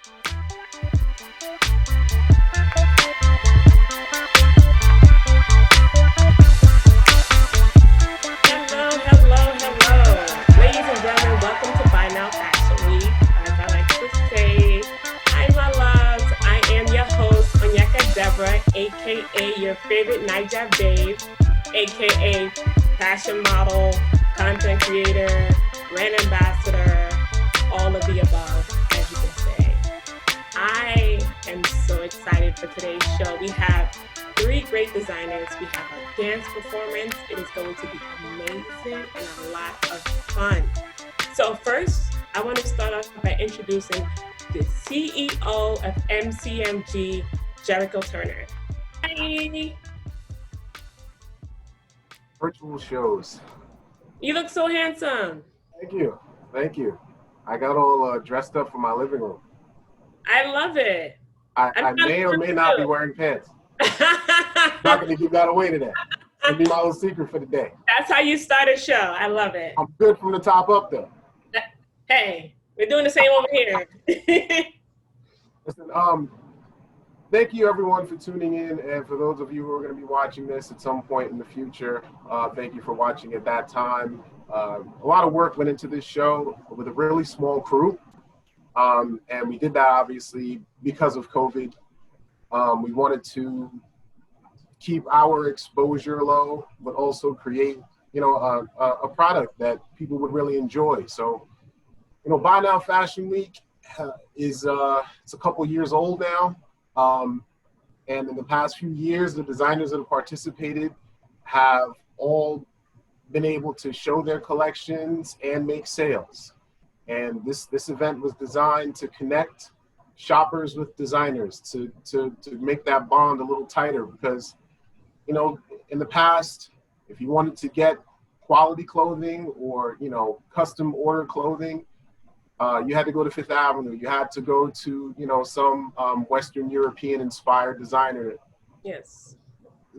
Hello, hello, hello. Ladies and gentlemen, welcome to Buy Now Fashion Week. As I like to say, hi, my loves. I am your host, Onyeka Deborah, aka your favorite Nigel babe, aka fashion model, content creator, brand ambassador, all of the above, as you can say. I am so excited for today's show. We have three great designers. We have a dance performance. It is going to be amazing and a lot of fun. So, first, I want to start off by introducing the CEO of MCMG, Jericho Turner. Hi. Virtual shows. You look so handsome. Thank you. Thank you. I got all dressed up for my living room. I love it. I may or may not be wearing pants. Not going to give that away today. It's going to be my little secret for the day. That's how you start a show. I love it. I'm good from the top up, though. Hey, we're doing the same over here. Listen, thank you, everyone, for tuning in. And for those of you who are going to be watching this at some point in the future, thank you for watching at that time. A lot of work went into this show with a really small crew. And we did that, obviously, because of COVID. We wanted to keep our exposure low, but also create, a product that people would really enjoy. So, Buy Now Fashion Week is it's a couple years old now. And in the past few years, the designers that have participated have all been able to show their collections and make sales. And this event was designed to connect shoppers with designers, to make that bond a little tighter, because in the past, if you wanted to get quality clothing or custom order clothing, you had to go to Fifth Avenue. You had to go to some Western European inspired designer. Yes.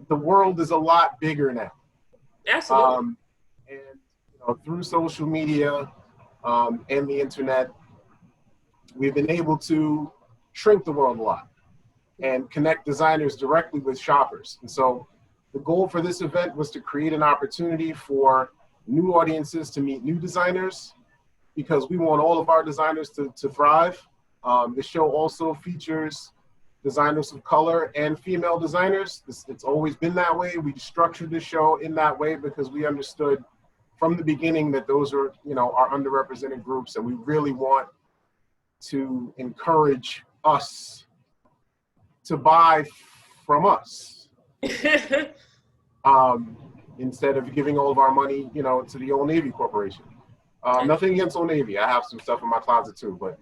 The world is a lot bigger now. Absolutely. And through social media and the internet, we've been able to shrink the world a lot and connect designers directly with shoppers. And so the goal for this event was to create an opportunity for new audiences to meet new designers, because we want all of our designers to thrive. The show also features designers of color and female designers. It's always been that way. We structured the show in that way because we understood from the beginning that those are, our underrepresented groups, and we really want to encourage us to buy from us instead of giving all of our money, to the Old Navy Corporation. Nothing against Old Navy. I have some stuff in my closet too, but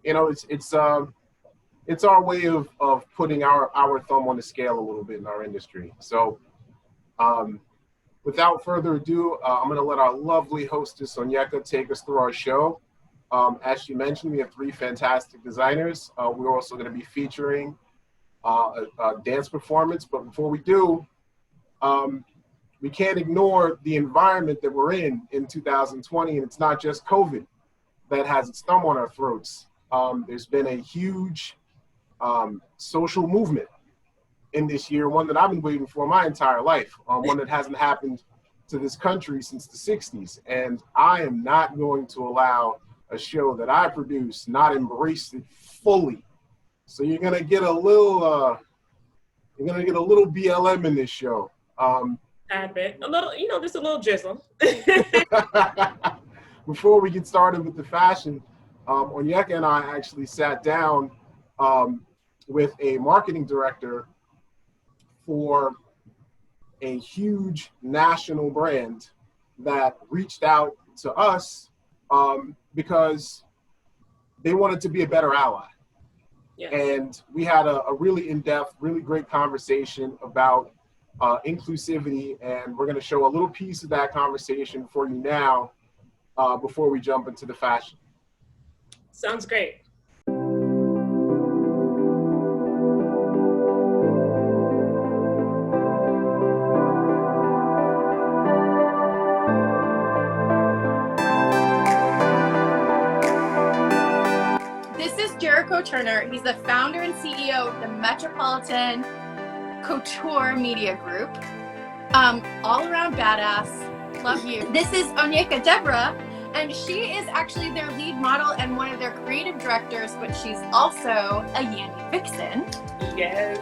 it's our way of putting our thumb on the scale a little bit in our industry. So without further ado, I'm going to let our lovely hostess Onyeka take us through our show. As she mentioned, we have three fantastic designers. We're also going to be featuring a dance performance. But before we do, we can't ignore the environment that we're in 2020. And it's not just COVID that has its thumb on our throats. There's been a huge social movement in this year, one that I've been waiting for my entire life, one that hasn't happened to this country since the 60s. And I am not going to allow a show that I produce not embrace it fully. So you're gonna get a little BLM in this show. A bit, a little, just a little jizzle. Before we get started with the fashion, Onyeka and I actually sat down with a marketing director for a huge national brand that reached out to us because they wanted to be a better ally. Yes. And we had a really in-depth, really great conversation about inclusivity, and we're going to show a little piece of that conversation for you now before we jump into the fashion. Sounds great. This is Jericho Turner. He's the founder and CEO of the Metropolitan Couture Media Group. All around badass. Love you. This is Onyeka Deborah, and she is actually their lead model and one of their creative directors, but she's also a Yandy vixen. Yes.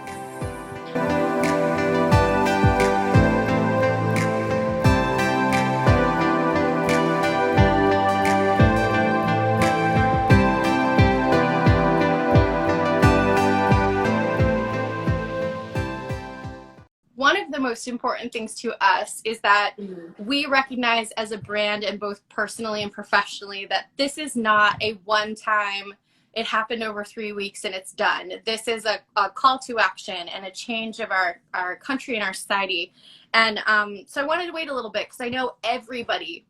One of the most important things to us is that we recognize as a brand, and both personally and professionally, that this is not a one-time, it happened over 3 weeks and it's done. This is a call to action and a change of our country and our society. And so I wanted to wait a little bit because I know everybody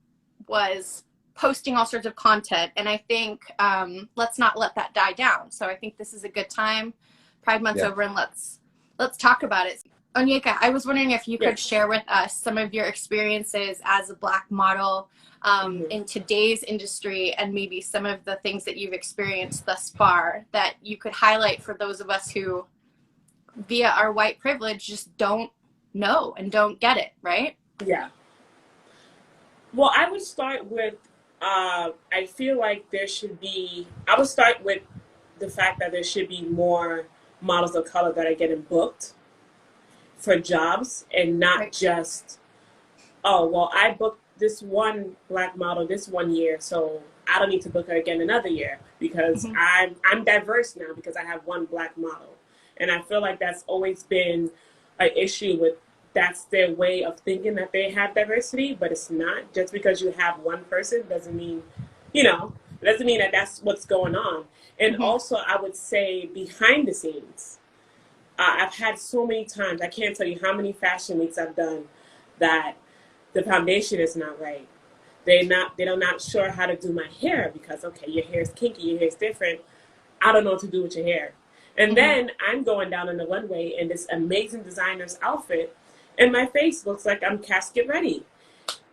was posting all sorts of content, and I think let's not let that die down. So I think this is a good time. Pride Month's over, and let's talk about it. Onyeka, I was wondering if you could share with us some of your experiences as a Black model in today's industry, and maybe some of the things that you've experienced thus far that you could highlight for those of us who, via our white privilege, just don't know and don't get it, right? Yeah. Well, I would start with, I feel like I would start with the fact that there should be more models of color that are getting booked for jobs, and not just, oh, well, I booked this one Black model this 1 year, so I don't need to book her again another year because I'm diverse now because I have one Black model. And I feel like that's always been an issue with, that's their way of thinking that they have diversity, but it's not. Just because you have one person doesn't mean, doesn't mean that that's what's going on. And also, I would say behind the scenes, I've had so many times, I can't tell you how many fashion weeks I've done, that the foundation is not right. They're not sure how to do my hair because, okay, your hair is kinky, your hair is different. I don't know what to do with your hair. And then I'm going down on the runway in this amazing designer's outfit, and my face looks like I'm casket ready.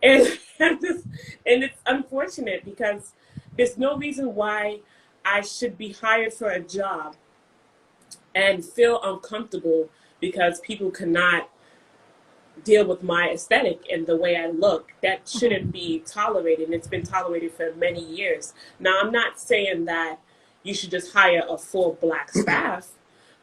And it's unfortunate because there's no reason why I should be hired for a job and feel uncomfortable because people cannot deal with my aesthetic and the way I look. That shouldn't be tolerated, and it's been tolerated for many years. Now, I'm not saying that you should just hire a full Black staff,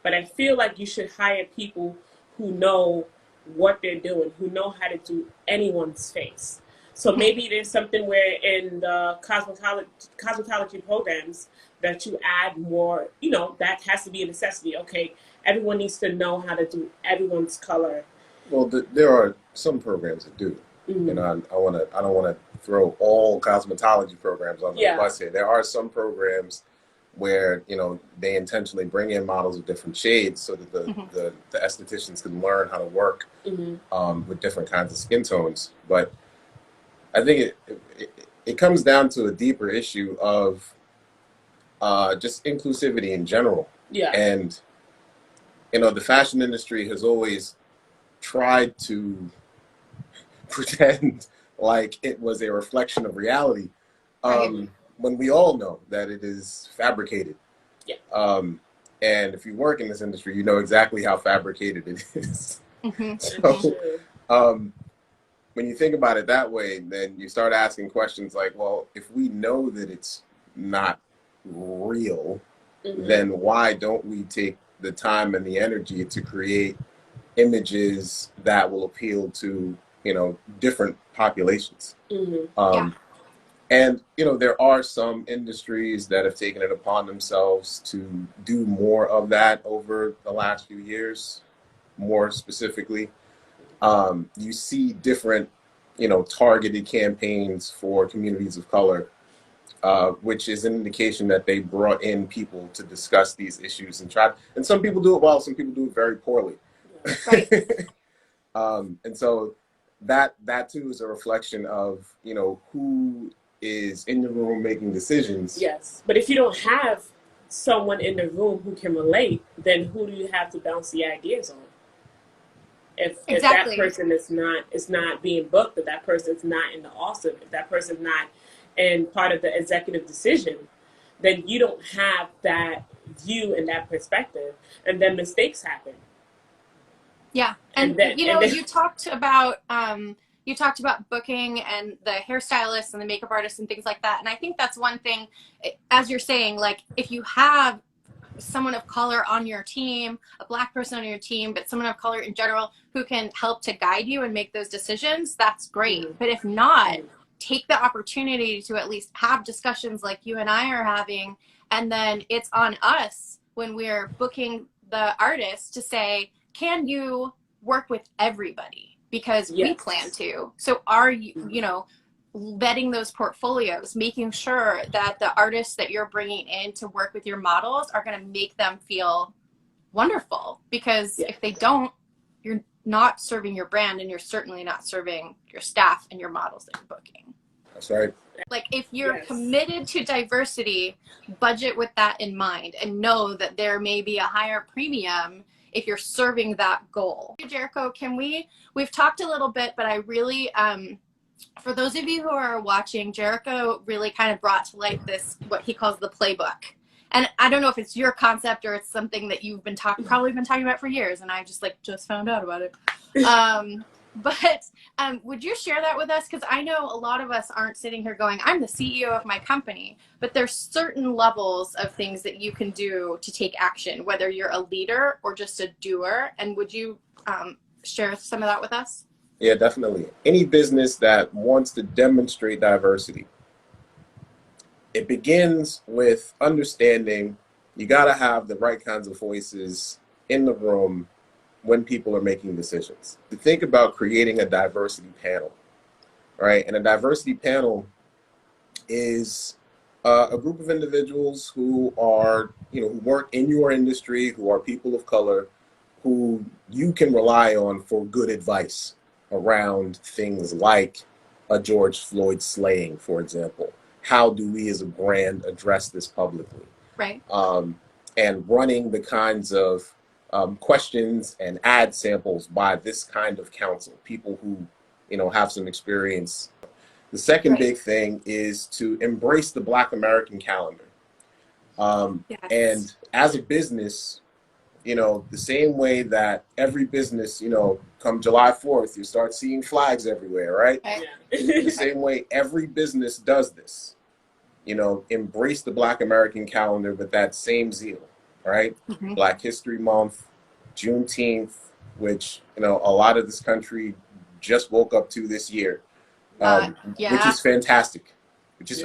but I feel like you should hire people who know what they're doing, who know how to do anyone's face. So maybe there's something where in the cosmetology programs that you add more, that has to be a necessity. Okay, everyone needs to know how to do everyone's color. Well, there are some programs that do. I don't want to throw all cosmetology programs on the bus here. There are some programs where, they intentionally bring in models of different shades so that the estheticians can learn how to work with different kinds of skin tones. But I think it comes down to a deeper issue of just inclusivity in general. Yeah. And, the fashion industry has always tried to pretend like it was a reflection of reality, when we all know that it is fabricated. Yeah. And if you work in this industry, you know exactly how fabricated it is. So, when you think about it that way, then you start asking questions like, well, if we know that it's not real, then why don't we take the time and the energy to create images that will appeal to, different populations? And, there are some industries that have taken it upon themselves to do more of that over the last few years. More specifically, you see different, targeted campaigns for communities of color, which is an indication that they brought in people to discuss these issues and some people do it well, some people do it very poorly. Right. And so that too is a reflection of, who is in the room making decisions. Yes, but if you don't have someone in the room who can relate, then who do you have to bounce the ideas on? If that person is not being booked, if that person is not in the awesome, if that person's not in part of the executive decision, then you don't have that view and that perspective, and then mistakes happen. Yeah, and then you talked about booking and the hairstylists and the makeup artists and things like that, and I think that's one thing, as you're saying, like if you have someone of color on your team, a Black person on your team, but someone of color in general who can help to guide you and make those decisions, that's great. But if not, take the opportunity to at least have discussions like you and I are having, and then it's on us when we're booking the artist to say, can you work with everybody? Because we plan to. So are you, vetting those portfolios, making sure that the artists that you're bringing in to work with your models are going to make them feel wonderful? Because if they don't, you're not serving your brand, and you're certainly not serving your staff and your models that you're booking. That's right. Like if you're committed to diversity, budget with that in mind and know that there may be a higher premium if you're serving that goal. Jericho, we've talked a little bit, but I really, for those of you who are watching, Jericho really kind of brought to light this, what he calls the playbook. And I don't know if it's your concept or it's something that you've been probably been talking about for years, and I just found out about it. But would you share that with us? Because I know a lot of us aren't sitting here going, I'm the CEO of my company, but there's certain levels of things that you can do to take action, whether you're a leader or just a doer. And would you share some of that with us? Yeah, definitely. Any business that wants to demonstrate diversity, it begins with understanding you got to have the right kinds of voices in the room when people are making decisions. To think about creating a diversity panel, right? And a diversity panel is a group of individuals who are, who work in your industry, who are people of color, who you can rely on for good advice around things like a George Floyd slaying, for example. How do we as a brand address this publicly? Right. And running the kinds of questions and ad samples by this kind of counsel, people who, have some experience. The second big thing is to embrace the Black American calendar. And as a business, the same way that every business, come July 4th, you start seeing flags everywhere, right? The same way every business does this, embrace the Black American calendar with that same zeal, right? Black History Month, Juneteenth, which, a lot of this country just woke up to this year, which is fantastic.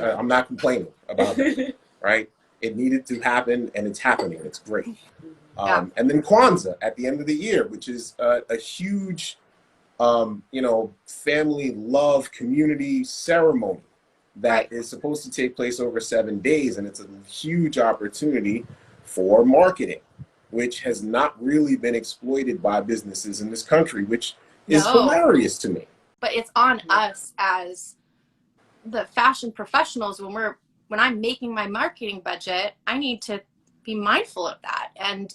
I'm not complaining about that, right? It needed to happen, and it's happening. It's great. And then Kwanzaa at the end of the year, which is a huge, family love community ceremony that is supposed to take place over 7 days. And it's a huge opportunity for marketing, which has not really been exploited by businesses in this country, which is hilarious to me. But it's on us as the fashion professionals. When I'm making my marketing budget, I need to be mindful of that and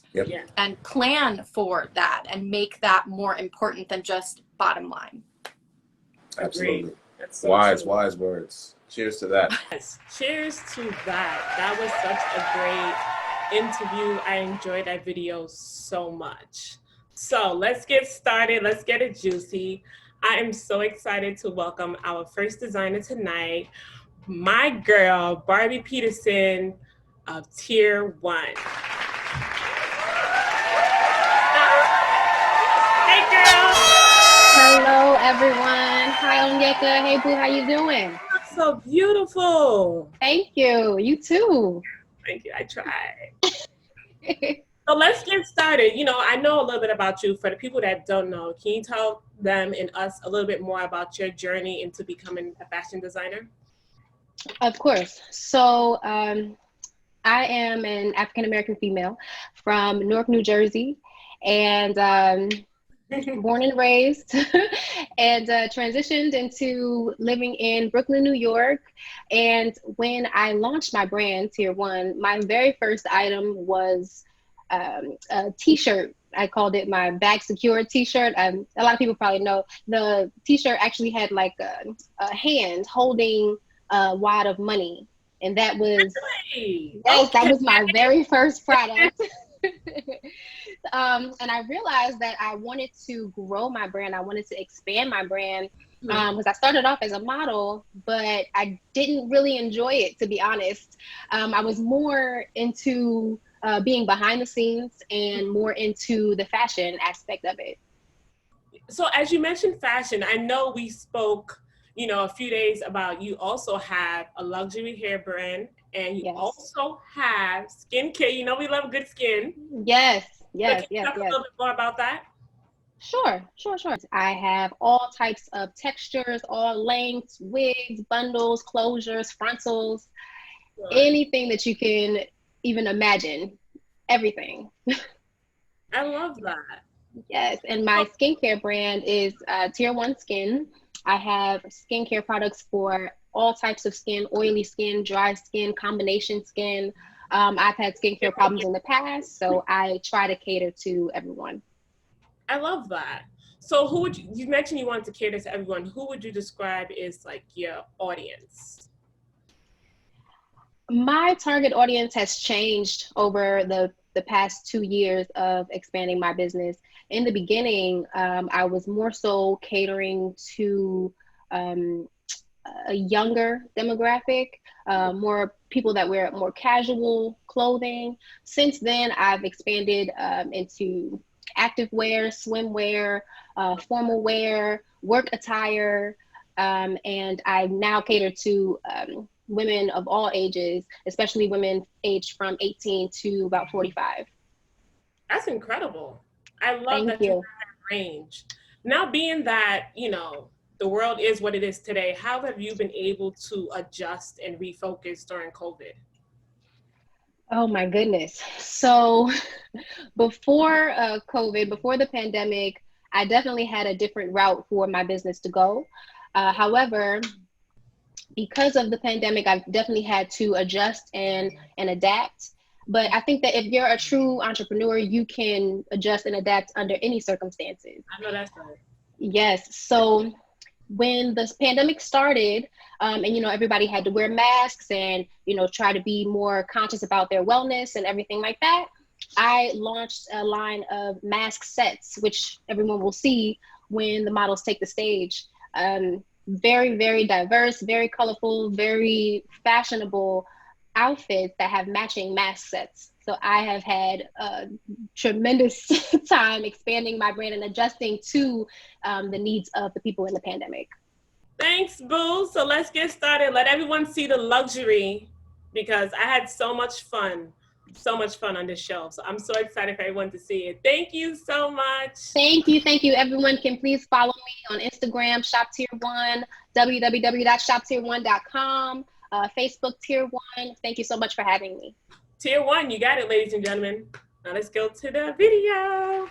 plan for that and make that more important than just bottom line. Absolutely. That's so wise words. Cheers to that. Yes, cheers to that. That was such a great interview. I enjoyed that video so much. So let's get started. Let's get it juicy. I am so excited to welcome our first designer tonight, my girl, Barbie Peterson of Tier 1. Hey, girl. Hello, everyone. Hi, Onyeka. Hey, boo. How you doing? So beautiful. Thank you. You too. Thank you. I tried. So let's get started. I know a little bit about you. For the people that don't know, can you tell them and us a little bit more about your journey into becoming a fashion designer? Of course. So I am an African-American female from Newark, New Jersey, and born and raised, and transitioned into living in Brooklyn, New York. And when I launched my brand, Tier 1, my very first item was a t-shirt. I called it my Bag Secure t-shirt. A lot of people probably know the t-shirt actually had like a hand holding a wad of money And that was, Hey, yes, that okay. was my very first product. And I realized that I wanted to grow my brand. I wanted to expand my brand because I started off as a model, but I didn't really enjoy it, to be honest. I was more into being behind the scenes and more into the fashion aspect of it. So as you mentioned fashion, I know we spoke, a few days about you also have a luxury hair brand and you Yes. also have skincare. You know we love good skin. Yes, So yes, can you yes, talk a yes. little bit more about that? Sure. I have all types of textures, all lengths, wigs, bundles, closures, frontals, Good. anything that you can even imagine, everything. I love that. Yes, and my skincare brand is Tier 1 Skin. I have skincare products for all types of skin, oily skin, dry skin, combination skin. I've had skincare problems in the past, so I try to cater to everyone. I love that. So who would you mentioned you wanted to cater to everyone. Who would you describe as like your audience? My target audience has changed over the past 2 years of expanding my business. In the beginning, I was more so catering to a younger demographic, more people that wear more casual clothing. Since then, I've expanded into activewear, swimwear, formal wear, work attire, and I now cater to women of all ages, especially women aged from 18 to about 45. That's incredible. I love Thank that you have you. that range. Now, being that, the world is what it is today, how have you been able to adjust and refocus during COVID? Oh my goodness. So before COVID, before the pandemic, I definitely had a different route for my business to go. However, because of the pandemic, I've definitely had to adjust and adapt. But I think that if you're a true entrepreneur, you can adjust and adapt under any circumstances. I know that's right. Yes. So when the pandemic started, and everybody had to wear masks and try to be more conscious about their wellness and everything like that, I launched a line of mask sets, which everyone will see when the models take the stage. Very, very diverse, very colorful, very fashionable outfits that have matching mask sets. So I have had a tremendous time expanding my brand and adjusting to the needs of the people in the pandemic. Thanks, Boo. So let's get started. Let everyone see the luxury because I had so much fun on this show. So I'm so excited for everyone to see it. Thank you so much. Thank you. Everyone can please follow me on Instagram, Shop Tier 1, www.shoptier1.com, Facebook Tier 1. Thank you so much for having me. Tier 1, you got it, ladies and gentlemen. Now let's go to the video.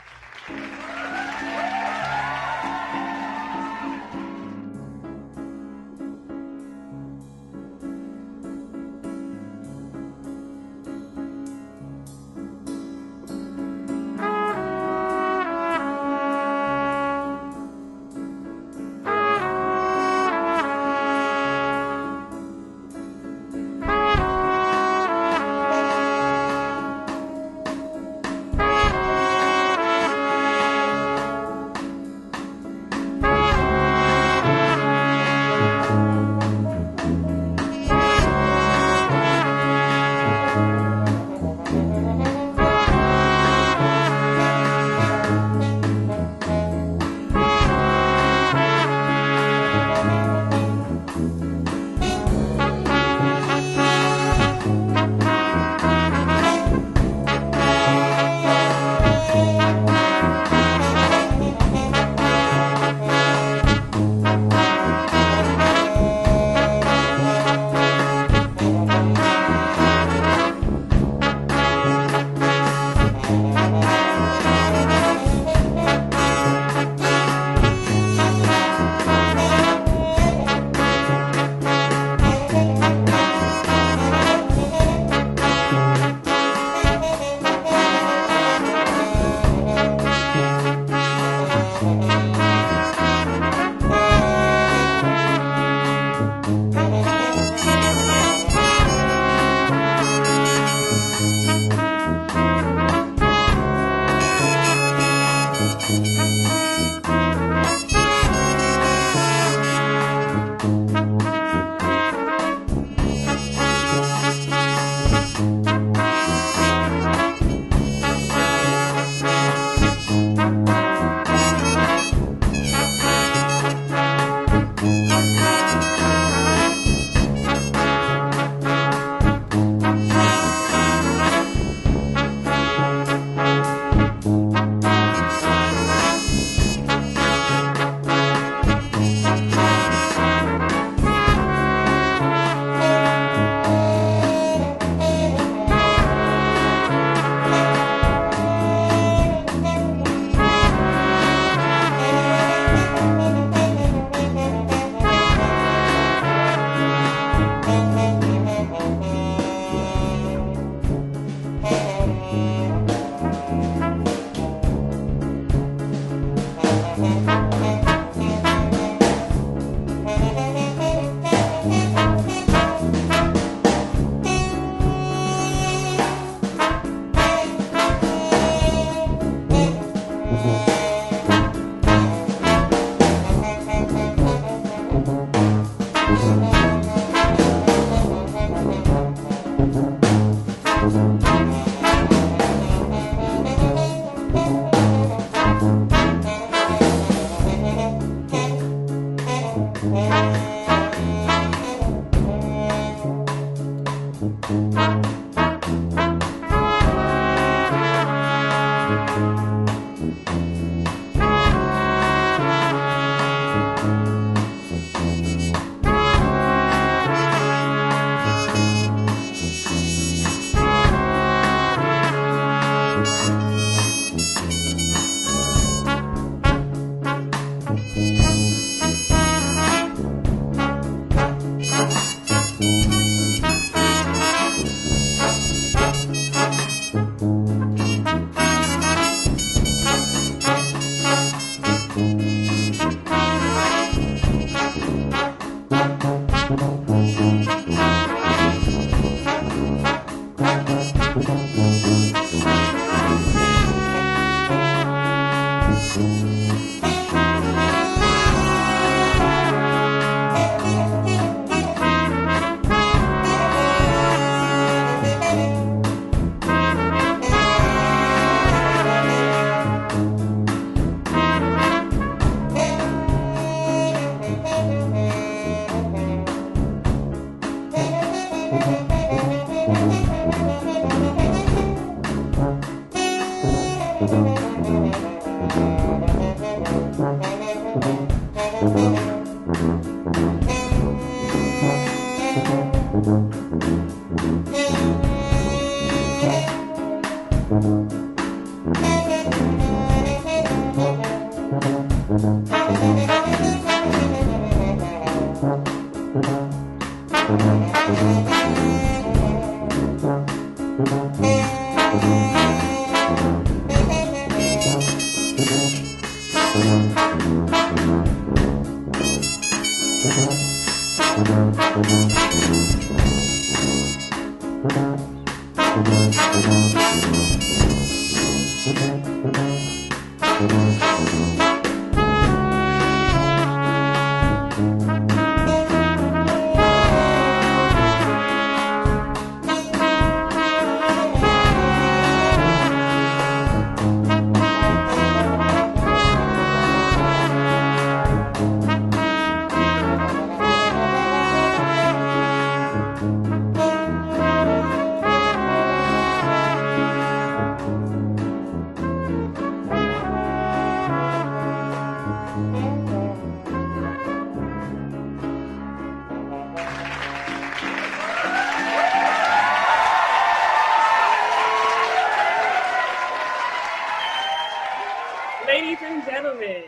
Ladies and gentlemen,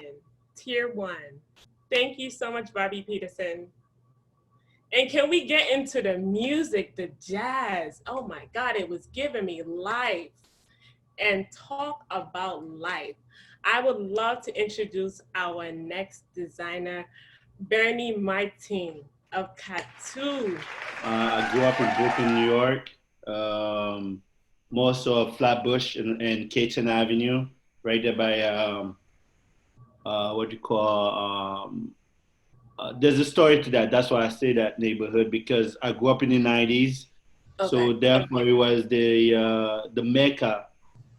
Tier 1. Thank you so much, Bobby Peterson. And can we get into the music, the jazz? Oh my God, it was giving me life. And talk about life. I would love to introduce our next designer, Bernie Martin of Katu. I grew up in Brooklyn, New York, more so Flatbush and Caton Avenue, right there by what you call. There's a story to that. That's why I say that neighborhood, because I grew up in the '90s, so therefore it was the mecca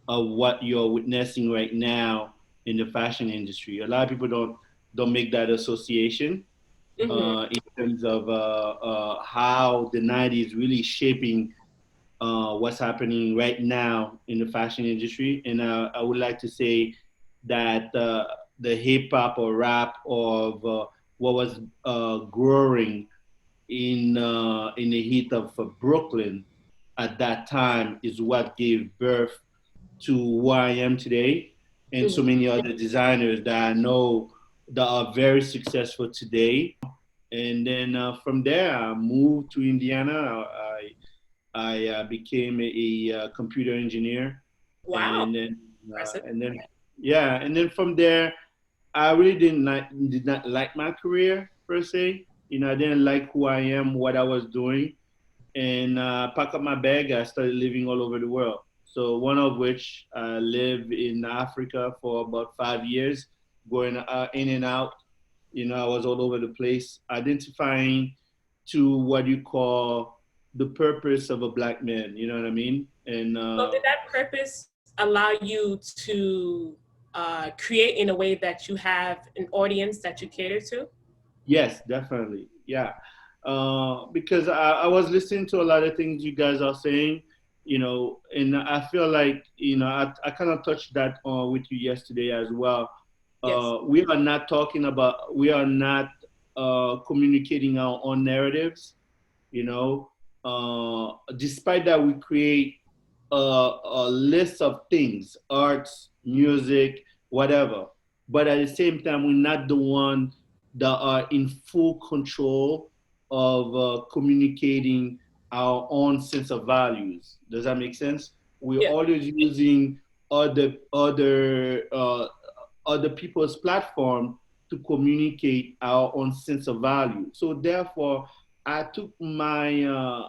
of what you're witnessing right now in the fashion industry. A lot of people don't make that association. In terms of how the '90s really shaping what's happening right now in the fashion industry. And I would like to say that the hip hop or rap of what was growing in the heat of Brooklyn at that time is what gave birth to who I am today, and so many other designers that I know that are very successful today. And then from there, I moved to Indiana. I became a computer engineer. Wow. And then from there, I really did not like my career per se. You know, I didn't like who I am, what I was doing, and pack up my bag. I started living all over the world. So one of which I lived in Africa for about 5 years, going in and out. You know, I was all over the place, identifying to what you call the purpose of a Black man. You know what I mean? And so did that purpose allow you to create in a way that you have an audience that you cater to? Yes, definitely. Yeah. Because I was listening to a lot of things you guys are saying, you know, and I feel like, you know, I kind of touched that with you yesterday as well. Yes. We are not communicating our own narratives, you know. Despite that, we create a list of things, arts, music, whatever. But at the same time, we're not the one that are in full control of communicating our own sense of values. Does that make sense? We're always using other people's platform to communicate our own sense of value. So therefore, I took my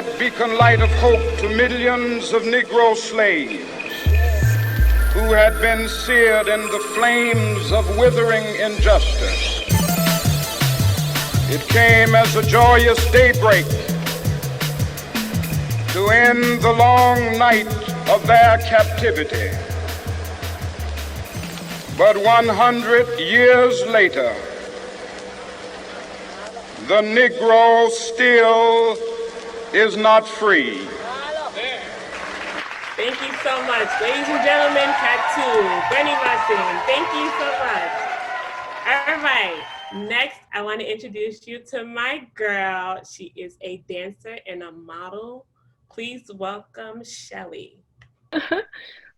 that beacon light of hope to millions of Negro slaves who had been seared in the flames of withering injustice. It came as a joyous daybreak to end the long night of their captivity. But 100 years later, the Negro still is not free. Thank you so much. Ladies and gentlemen, Katu, Bernie Martin, thank you so much. All right, next I want to introduce you to my girl. She is a dancer and a model. Please welcome Shelly.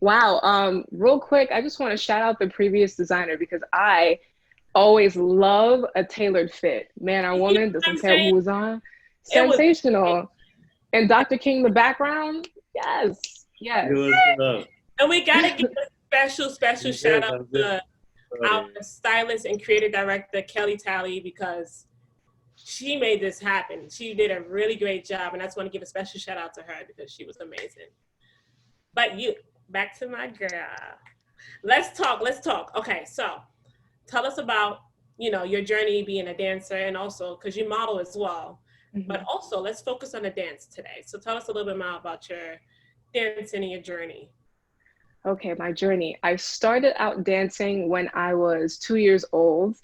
Wow. Real quick, I just want to shout out the previous designer because I always love a tailored fit. Man or woman, doesn't care who was on. Sensational. And Dr. King, the background, yes. And we gotta give a special shout out to our stylist and creative director, Kelly Talley, because she made this happen. She did a really great job, and I just want to give a special shout out to her because she was amazing. But back to my girl. Let's talk. Okay, so tell us about, your journey being a dancer, and also, because you model as well, but also let's focus on the dance today. So tell us a little bit more about your dancing and your journey. Okay, my journey. I started out dancing when I was 2 years old.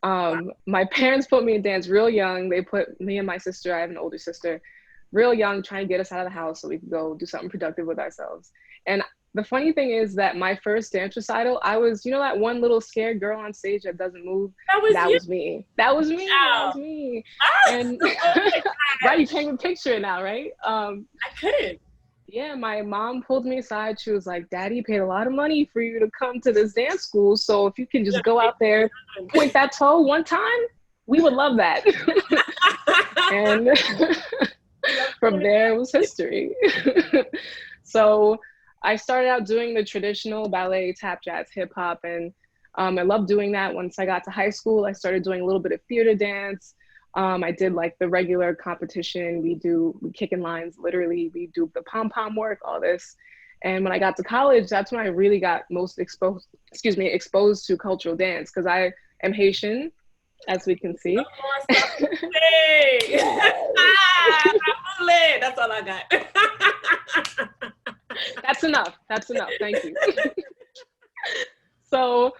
My parents put me in dance real young. They put me and my sister, I have an older sister, real young, trying to get us out of the house so we could go do something productive with ourselves. And the funny thing is that my first dance recital, I was, that one little scared girl on stage that doesn't move? That was me. And right, you can't even picture it now, right? I couldn't. Yeah, my mom pulled me aside. She was like, Daddy paid a lot of money for you to come to this dance school. So if you can just go out there, point that toe one time, we would love that. And from there, it was history. So I started out doing the traditional ballet, tap, jazz, hip hop. And I loved doing that. Once I got to high school, I started doing a little bit of theater dance. I did like the regular competition. We kick in lines, literally. We do the pom-pom work, all this. And when I got to college, that's when I really got most exposed to cultural dance, because I am Haitian, as we can see. That's all I got. That's enough. Thank you. So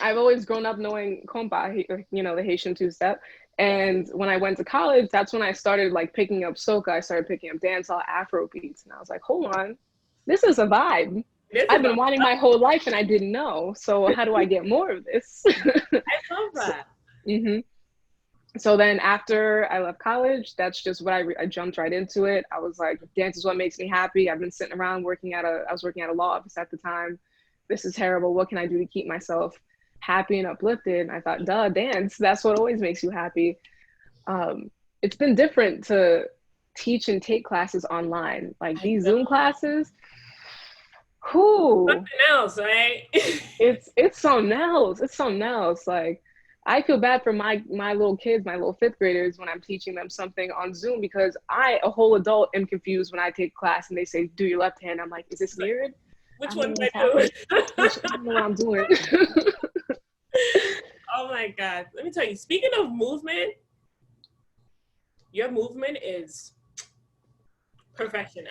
I've always grown up knowing compa, the Haitian two-step. And when I went to college, that's when I started like picking up soca. I started picking up dancehall, Afro beats. And I was like, hold on, this is a vibe. I've been wanting my whole life and I didn't know. So how do I get more of this? I love that. So then after I left college, that's just what I jumped right into it. I was like, dance is what makes me happy. I've been sitting around I was working at a law office at the time. This is terrible. What can I do to keep myself happy and uplifted? And I thought, duh, dance, that's what always makes you happy. It's been different to teach and take classes online, like these Zoom classes. Something else, right? it's something else. Like, I feel bad for my little kids, my little fifth graders, when I'm teaching them something on Zoom, because I, a whole adult, am confused when I take class and they say, do your left hand. I'm like, is this weird? Which one do I do? I don't know what I'm doing. Oh my God. Let me tell you, speaking of movement, your movement is perfection.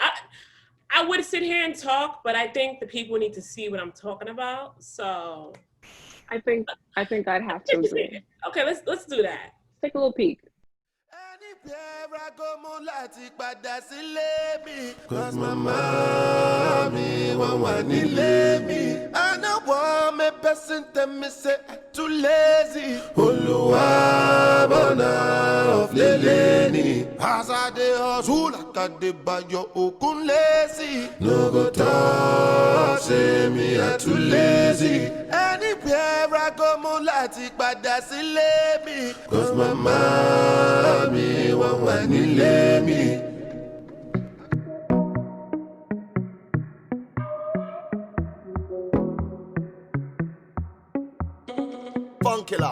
I would sit here and talk, but I think the people need to see what I'm talking about. So I think I'd have to agree. Okay, let's do that. Take a little peek. Cause my mommy won't want to leave me. I know what me person tell me say I'm too lazy. Oluwa bona of leleni. As I dey hustle like I dey buy your okun lazy. No go talk say me I'm too lazy. Anywhere I go mo lati padà sílé mi. Cause my mommy won't want to leave me. Funkilla.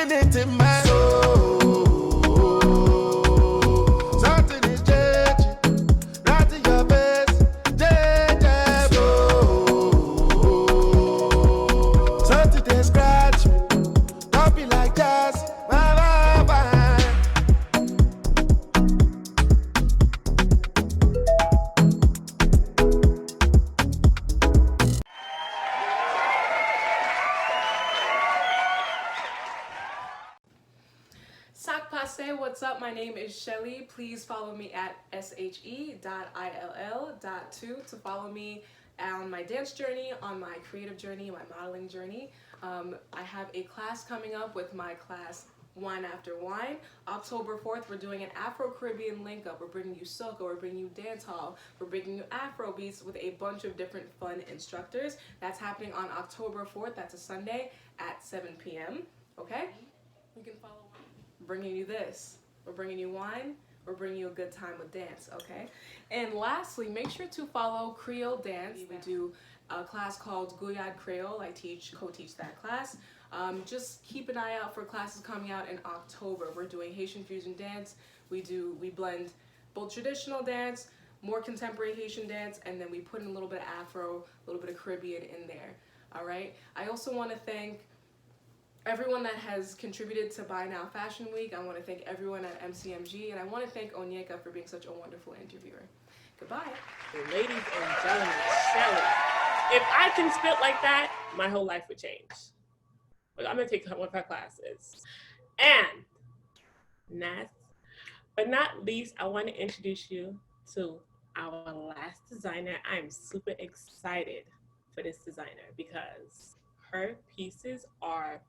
minute in my soul. Something is changing, right in your face, change flow. Something they scratch me, don't be like that. Bye, bye, bye. Sac Passe, what's up? My name is Shelly. Please follow me at she.ill.2 to follow me on my dance journey, on my creative journey, my modeling journey. I have a class coming up with my class Wine After Wine. October 4th, we're doing an Afro-Caribbean link-up. We're bringing you soca, we're bringing you dancehall, we're bringing you Afro beats with a bunch of different fun instructors. That's happening on October 4th. That's a Sunday at 7 p.m. Okay? You can follow me. Bringing you this. We're bringing you wine. We're bringing you a good time with dance, okay? And lastly, make sure to follow Creole Dance. We do a class called Guyad Creole. I co-teach that class. Just keep an eye out for classes coming out in October. We're doing Haitian fusion dance. We blend both traditional dance, more contemporary Haitian dance, and then we put in a little bit of Afro, a little bit of Caribbean in there, all right? I also want to thank everyone that has contributed to Buy Now Fashion Week. I want to thank everyone at MCMG, and I want to thank Onyeka for being such a wonderful interviewer. Goodbye. Ladies and gentlemen, Shelly. If I can spit like that, my whole life would change. But I'm going to take one of her classes. And last but not least, I want to introduce you to our last designer. I'm super excited for this designer because her pieces are,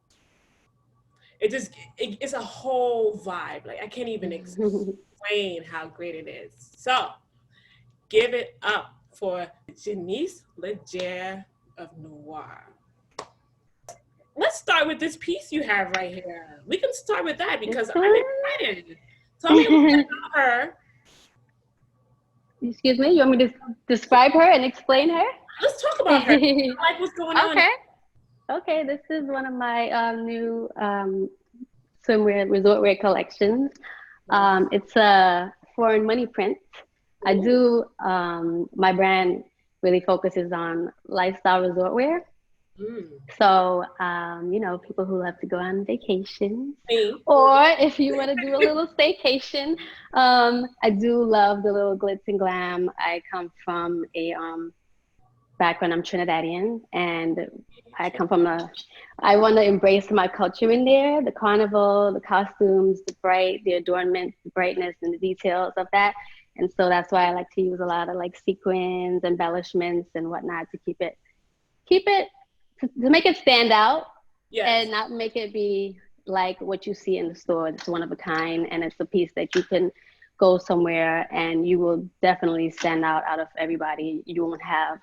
it's a whole vibe. Like, I can't even explain how great it is. So give it up for Janice Legere of Noir. Let's start with this piece you have right here. We can start with that because I'm excited. Tell me a little bit about her. Excuse me, you want me to describe her and explain her? Let's talk about her. Like, what's going on? Okay, this is one of my new swimwear, resort wear collections. It's a foreign money print. I do, my brand really focuses on lifestyle resort wear. So, you know, people who love to go on vacation, or if you want to do a little staycation, I do love the little glitz and glam. I come from a background, I'm Trinidadian, and I come from I want to embrace my culture in there, the carnival, the costumes, the adornments, the brightness, and the details of that. And so that's why I like to use a lot of like sequins, embellishments, and whatnot to keep it to make it stand out, and not make it be like what you see in the store. It's one of a kind, and it's a piece that you can go somewhere and you will definitely stand out of everybody. You won't have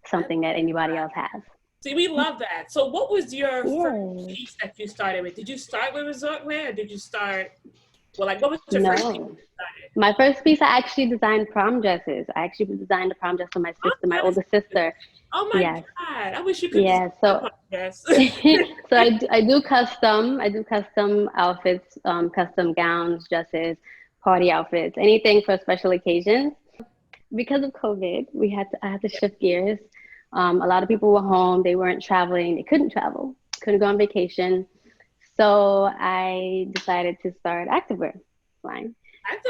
something that anybody else has. See, we love that. So what was your first piece that you started with? Did you start with resort wear, or did you start, well, like, what was your first piece you started? My first piece, I actually designed prom dresses. I actually designed a prom dress for my sister, my older sister. Oh my God, I wish you could. So I do custom outfits, custom gowns, dresses, party outfits, anything for special occasions. Because of COVID, I had to shift gears. A lot of people were home, they weren't traveling, they couldn't travel, couldn't go on vacation. So I decided to start activewear line.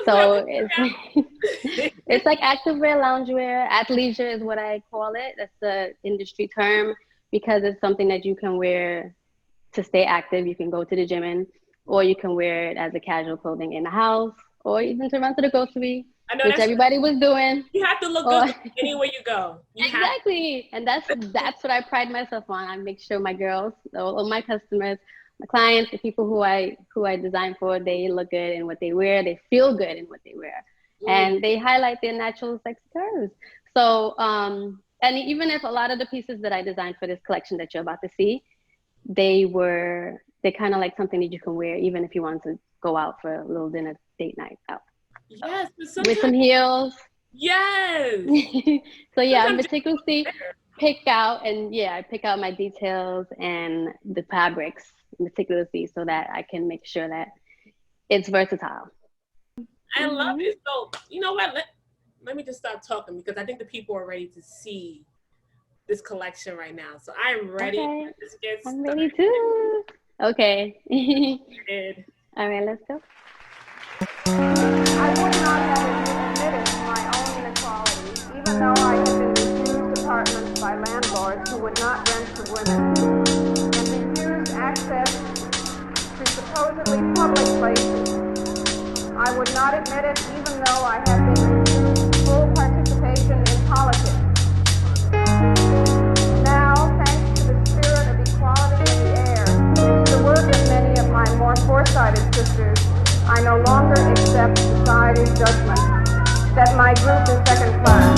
So it's like activewear, loungewear, athleisure is what I call it. That's the industry term because it's something that you can wear to stay active. You can go to the gym in, or you can wear it as a casual clothing in the house, or even to run to the grocery, which everybody was doing. You have to look good anywhere you go. Exactly, and that's what I pride myself on. I make sure my girls, all my customers, my clients, the people who I design for, they look good in what they wear, they feel good in what they wear, and they highlight their natural sexy curves. So, and even if a lot of the pieces that I designed for this collection that you're about to see, they're kind of like something that you can wear even if you want to go out for a little dinner date night out. Yes, with some heels. Yes. So yeah, I'm meticulously pick out my details and the fabrics meticulously so that I can make sure that it's versatile. I love it. So you know what? Let me just start talking because I think the people are ready to see this collection right now. So I am ready. Okay. Let's get I'm started. ready too. Okay. Good. All right, let's go. I would not have admitted my own inequality, even though I had been refused apartments by landlords who would not rent to women, and refused access to supposedly public places. I would not admit it, even though I had been refused full participation in politics. Now, thanks to the spirit of equality in the air, and to the work of many of my more foresighted sisters, I no longer accept society's judgment that my group is second class.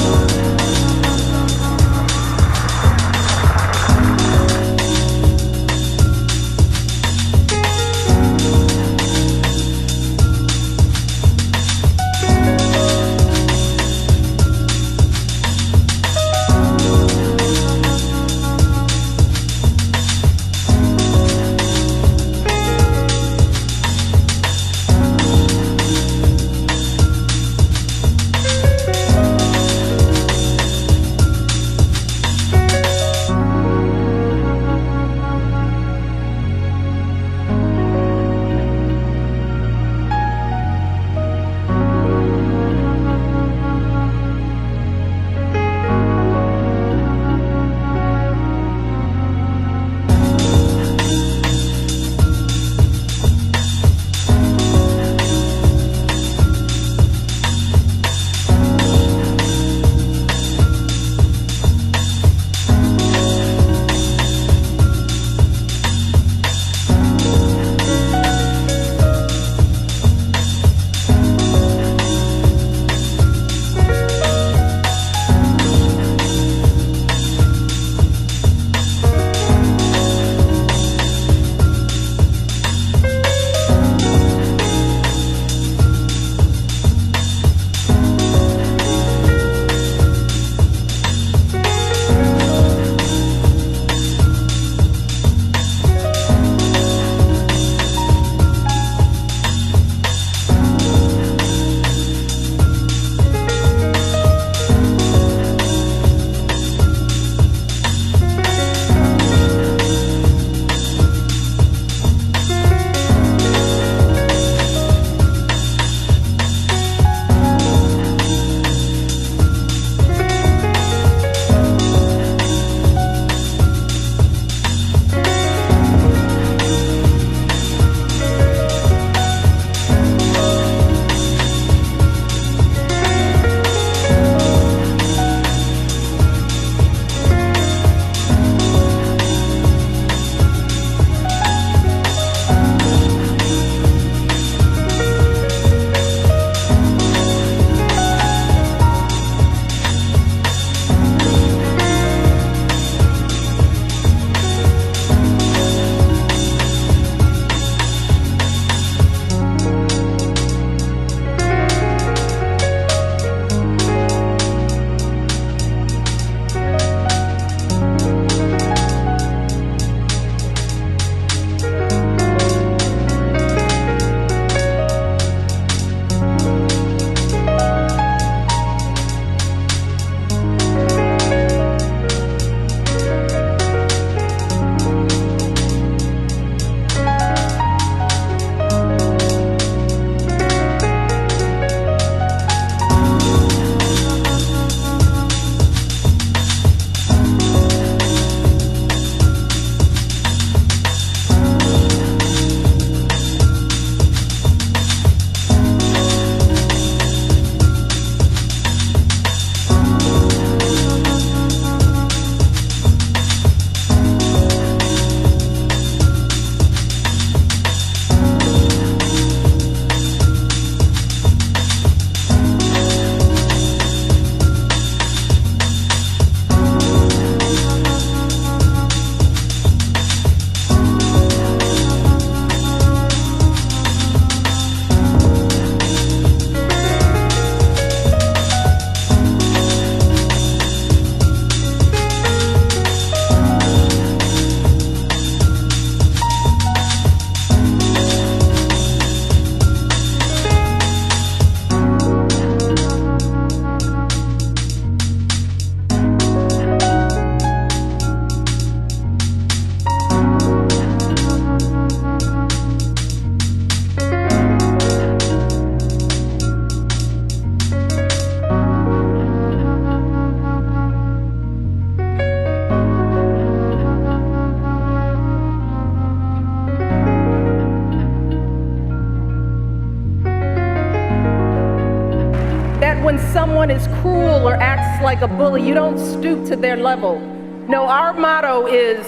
someone is cruel or acts like a bully, you don't stoop to their level. No, our motto is,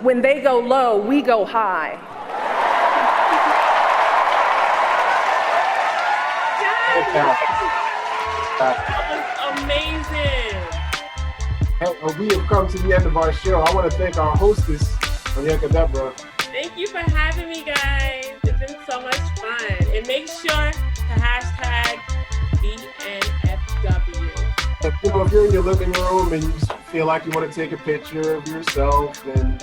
when they go low, we go high. That was amazing. And we have come to the end of our show. I want to thank our hostess, Onyeka Deborah. Thank you for having me, guys. It's been so much fun. And make sure to hashtag BNFW. If you're in your living room and you feel like you want to take a picture of yourself, then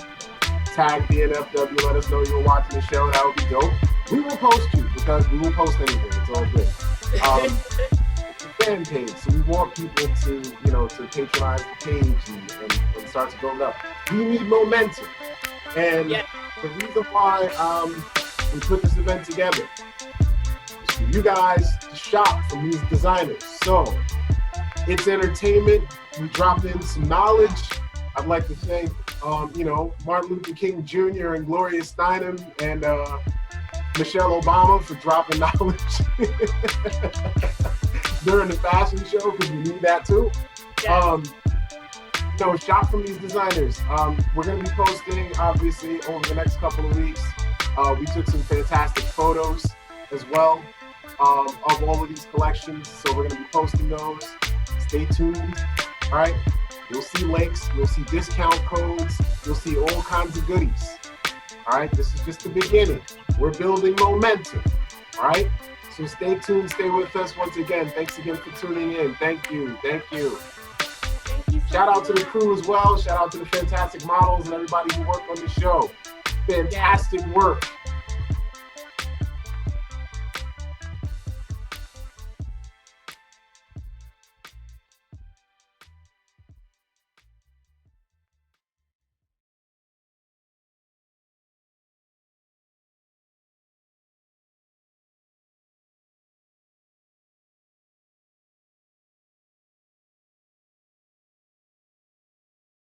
tag BNFW. Let us know you were watching the show. That would be dope. We will post you because we will post anything. It's all good. It's a fan page, so we want people to, to patronize the page and start to build up. We need momentum. And the reason why we put this event together is for you guys to shop from these designers. So it's entertainment. We dropped in some knowledge. I'd like to thank, Martin Luther King Jr. and Gloria Steinem and Michelle Obama for dropping knowledge during the fashion show, because we need that too. Shop from these designers. We're going to be posting, obviously, over the next couple of weeks. We took some fantastic photos as well of all of these collections, so we're going to be posting those. Stay tuned. All right. You'll see links. You'll see discount codes. You'll see all kinds of goodies. All right. This is just the beginning. We're building momentum. All right. So stay tuned. Stay with us. Once again, thanks again for tuning in. Thank you. Thank you. Shout out to the crew as well. Shout out to the fantastic models and everybody who worked on the show. Fantastic work.